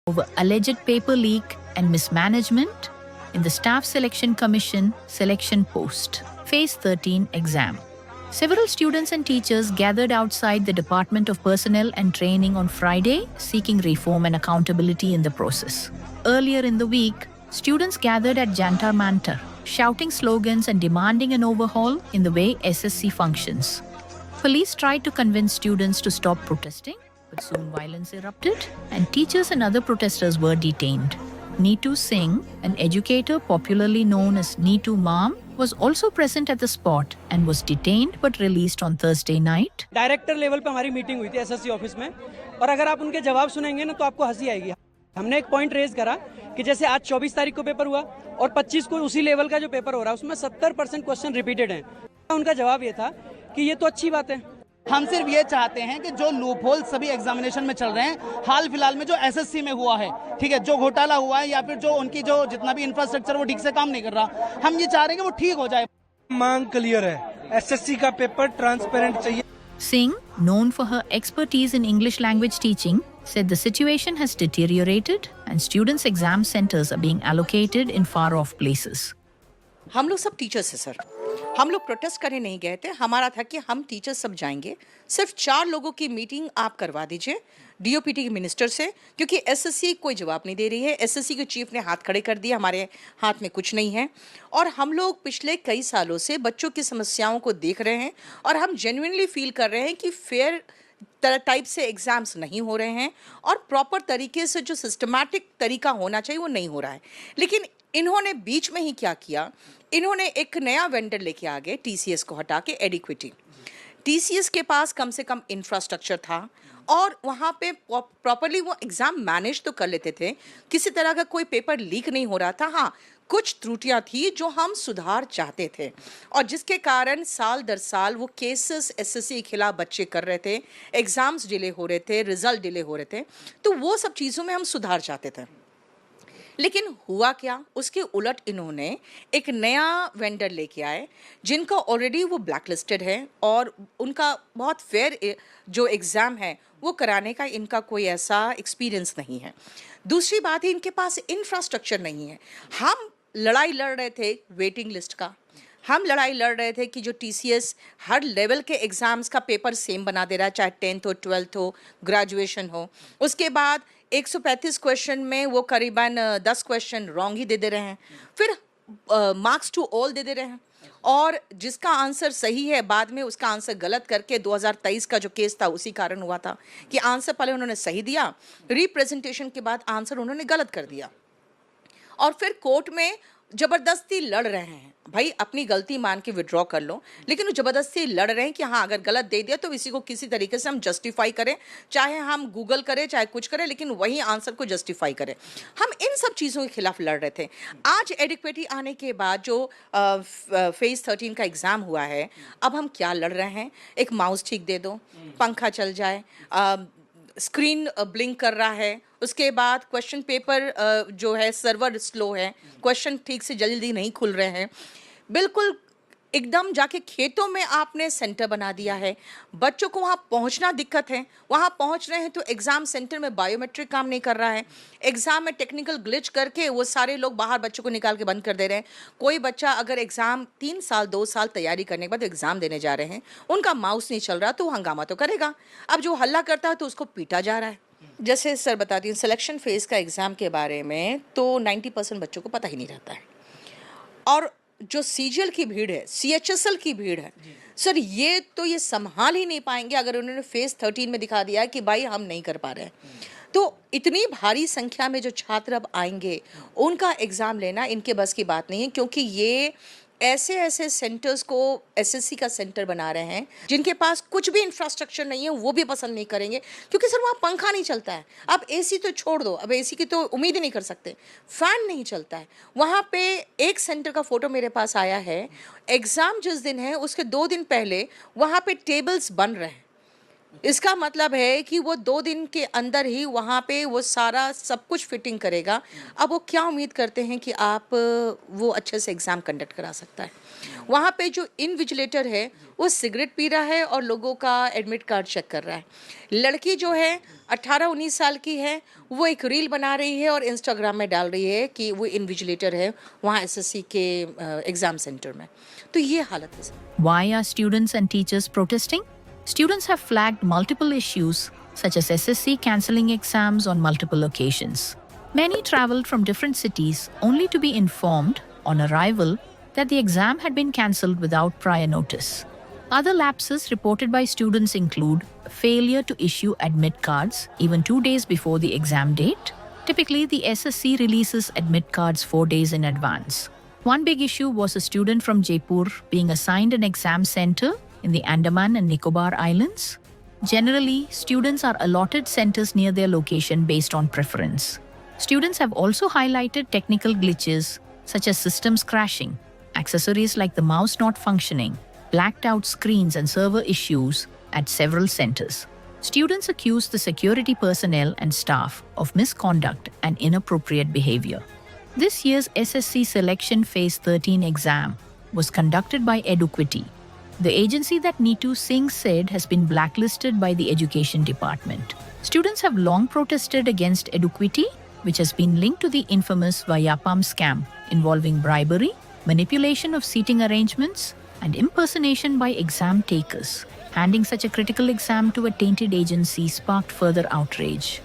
over alleged paper leak and mismanagement in the Staff Selection Commission selection post. Phase 13 exam. Several students and teachers gathered outside the Department of Personnel and Training on Friday, seeking reform and accountability in the process. Earlier in the week, students gathered at Jantar Mantar, shouting slogans and demanding an overhaul in the way SSC functions. Police tried to convince students to stop protesting, but soon violence erupted and teachers and other protesters were detained. Neetu Singh, an educator popularly known as Neetu Mom, was also present at the spot and was detained but released on Thursday night. Director level पे हमारी meeting हुई थी SSC office में, और अगर आप उनके जवाब सुनेंगे ना तो आपको हंसी आएगी। हमने एक पॉइंट रेज करा कि जैसे आज 24 तारीख को पेपर हुआ और 25 को उसी लेवल का जो पेपर हो रहा है उसमें 70% क्वेश्चन रिपीटेड हैं। उनका जवाब ये था कि ये तो अच्छी बात है। हम सिर्फ ये चाहते हैं कि जो लूप होल सभी एग्जामिनेशन में चल रहे हैं, हाल फिलहाल में जो एसएससी में हुआ है, ठीक है, जो घोटाला हुआ है या फिर जो उनकी जो जितना भी इंफ्रास्ट्रक्चर वो ठीक से काम नहीं कर रहा, हम ये चाह रहे हैं कि वो ठीक हो जाए। मांग क्लियर है, एसएससी का पेपर ट्रांसपेरेंट चाहिए। Singh, known for her expertise in English language teaching, said the situation has deteriorated and students' exam centers are being allocated in far-off places. हम लोग सब टीचर्स हैं सर, हम लोग प्रोटेस्ट करने नहीं गए थे। हमारा था कि हम टीचर्स सब जाएंगे। सिर्फ 4 लोगों की मीटिंग आप करवा दीजिए डीओपीटी के मिनिस्टर से, क्योंकि एसएससी कोई जवाब नहीं दे रही है। एसएससी के चीफ ने हाथ खड़े कर दिया, हमारे हाथ में कुछ नहीं है। और हम लोग पिछले कई सालों से बच्चों की समस्याओं को देख रहे हैं और हम जेन्युइनली फील कर रहे हैं कि फेयर टाइप से एग्ज़ाम्स नहीं हो रहे हैं और प्रॉपर तरीके से जो सिस्टमैटिक तरीका होना चाहिए वो नहीं हो रहा है। लेकिन इन्होंने बीच में ही क्या किया, इन्होंने एक नया वेंडर लेके आ गए, टीसीएस को हटा के एडिक्विटी। टीसीएस के पास कम से कम इंफ्रास्ट्रक्चर था और वहाँ पे प्रॉपरली वो एग्ज़ाम मैनेज तो कर लेते थे, किसी तरह का कोई पेपर लीक नहीं हो रहा था। हाँ, कुछ त्रुटियां थी जो हम सुधार चाहते थे और जिसके कारण साल दर साल वो केसेस एसएससी के खिलाफ बच्चे कर रहे थे, एग्ज़ाम्स डिले हो रहे थे, रिजल्ट डिले हो रहे थे। तो वो सब चीज़ों में हम सुधार चाहते थे। लेकिन हुआ क्या, उसके उलट इन्होंने एक नया वेंडर लेके आए जिनका ऑलरेडी वो ब्लैक लिस्टेड है और उनका बहुत फेयर जो एग्ज़ाम है वो कराने का इनका कोई ऐसा एक्सपीरियंस नहीं है। दूसरी बात है, इनके पास इंफ्रास्ट्रक्चर नहीं है। हम लड़ाई लड़ रहे थे वेटिंग लिस्ट का, हम लड़ाई लड़ रहे थे कि जो टीसीएस हर लेवल के एग्ज़ाम्स का पेपर सेम बना दे रहा है, चाहे 10th हो, 12th हो, ग्रेजुएशन हो। उसके बाद 135 क्वेश्चन में वो करीबन 10 क्वेश्चन रॉन्ग ही दे दे रहे हैं, फिर मार्क्स टू ऑल दे दे रहे हैं और जिसका आंसर सही है बाद में उसका आंसर गलत करके 2023 का जो केस था उसी कारण हुआ था कि आंसर पहले उन्होंने सही दिया, रिप्रेजेंटेशन के बाद आंसर उन्होंने गलत कर दिया और फिर कोर्ट में ज़बरदस्ती लड़ रहे हैं। भाई अपनी गलती मान के विड्रॉ कर लो, लेकिन वो ज़बरदस्ती लड़ रहे हैं कि हाँ अगर गलत दे दिया तो इसी को किसी तरीके से हम जस्टिफाई करें, चाहे हम गूगल करें चाहे कुछ करें, लेकिन वही आंसर को जस्टिफाई करें। हम इन सब चीज़ों के खिलाफ लड़ रहे थे। आज एडिक्वेटी आने के बाद जो फेज़ 13 का एग्ज़ाम हुआ है, अब हम क्या लड़ रहे हैं, एक माउस ठीक दे दो, पंखा चल जाए, स्क्रीन ब्लिंक कर रहा है, उसके बाद क्वेश्चन पेपर जो है सर्वर स्लो है, क्वेश्चन ठीक से जल्दी नहीं खुल रहे हैं, बिल्कुल एकदम जाके खेतों में आपने सेंटर बना दिया है। बच्चों को वहाँ पहुँचना दिक्कत है, वहाँ पहुँच रहे हैं तो एग्ज़ाम सेंटर में बायोमेट्रिक काम नहीं कर रहा है, एग्ज़ाम में टेक्निकल ग्लिच करके वो सारे लोग बाहर बच्चों को निकाल के बंद कर दे रहे हैं। कोई बच्चा अगर एग्ज़ाम 3 साल 2 साल तैयारी करने के बाद एग्ज़ाम देने जा रहे हैं, उनका माउस नहीं चल रहा तो वो हंगामा तो करेगा। अब जो हल्ला करता है तो उसको पीटा जा रहा है। जैसे सर बताती हूँ, सिलेक्शन फेज़ का एग्ज़ाम के बारे में तो 90% बच्चों को पता ही नहीं रहता है और जो सीजीएल की भीड़ है, सीएचएसएल की भीड़ है सर, ये संभाल ही नहीं पाएंगे अगर उन्होंने फेज़ 13 में दिखा दिया कि भाई हम नहीं कर पा रहे हैं। तो इतनी भारी संख्या में जो छात्र अब आएंगे उनका एग्ज़ाम लेना इनके बस की बात नहीं है, क्योंकि ये ऐसे ऐसे सेंटर्स को एसएससी का सेंटर बना रहे हैं जिनके पास कुछ भी इंफ्रास्ट्रक्चर नहीं है, वो भी पसंद नहीं करेंगे क्योंकि सर वहाँ पंखा नहीं चलता है। अब एसी तो छोड़ दो, अब एसी की तो उम्मीद ही नहीं कर सकते, फ़ैन नहीं चलता है। वहाँ पे एक सेंटर का फ़ोटो मेरे पास आया है, एग्ज़ाम जिस दिन है उसके 2 दिन पहले वहाँ पे टेबल्स बन रहे हैं, इसका मतलब है कि वो 2 दिन के अंदर ही वहाँ पे वो सारा सब कुछ फिटिंग करेगा। अब वो क्या उम्मीद करते हैं कि आप वो अच्छे से एग्ज़ाम कंडक्ट करा सकता है। वहाँ पे जो इनविजिलेटर है वो सिगरेट पी रहा है और लोगों का एडमिट कार्ड चेक कर रहा है। लड़की जो है 18-19 साल की है, वो एक रील बना रही है और इंस्टाग्राम में डाल रही है कि वो इनविजिलेटर है वहाँ एसएससी के एग्ज़ाम सेंटर में। तो ये हालत है sir. Why are students and teachers protesting? Students have flagged multiple issues, such as SSC cancelling exams on multiple occasions. Many traveled from different cities only to be informed, on arrival, that the exam had been cancelled without prior notice. Other lapses reported by students include failure to issue admit cards even 2 days before the exam date. Typically, the SSC releases admit cards 4 days in advance. One big issue was a student from Jaipur being assigned an exam center in the Andaman and Nicobar Islands. Generally, students are allotted centers near their location based on preference. Students have also highlighted technical glitches such as systems crashing, accessories like the mouse not functioning, blacked out screens and server issues at several centers. Students accuse the security personnel and staff of misconduct and inappropriate behavior. This year's SSC Selection Phase 13 exam was conducted by Eduquity, the agency that Neetu Singh said has been blacklisted by the Education Department. Students have long protested against Eduquity, which has been linked to the infamous Vayapam scam involving bribery, manipulation of seating arrangements, and impersonation by exam takers. Handing such a critical exam to a tainted agency sparked further outrage.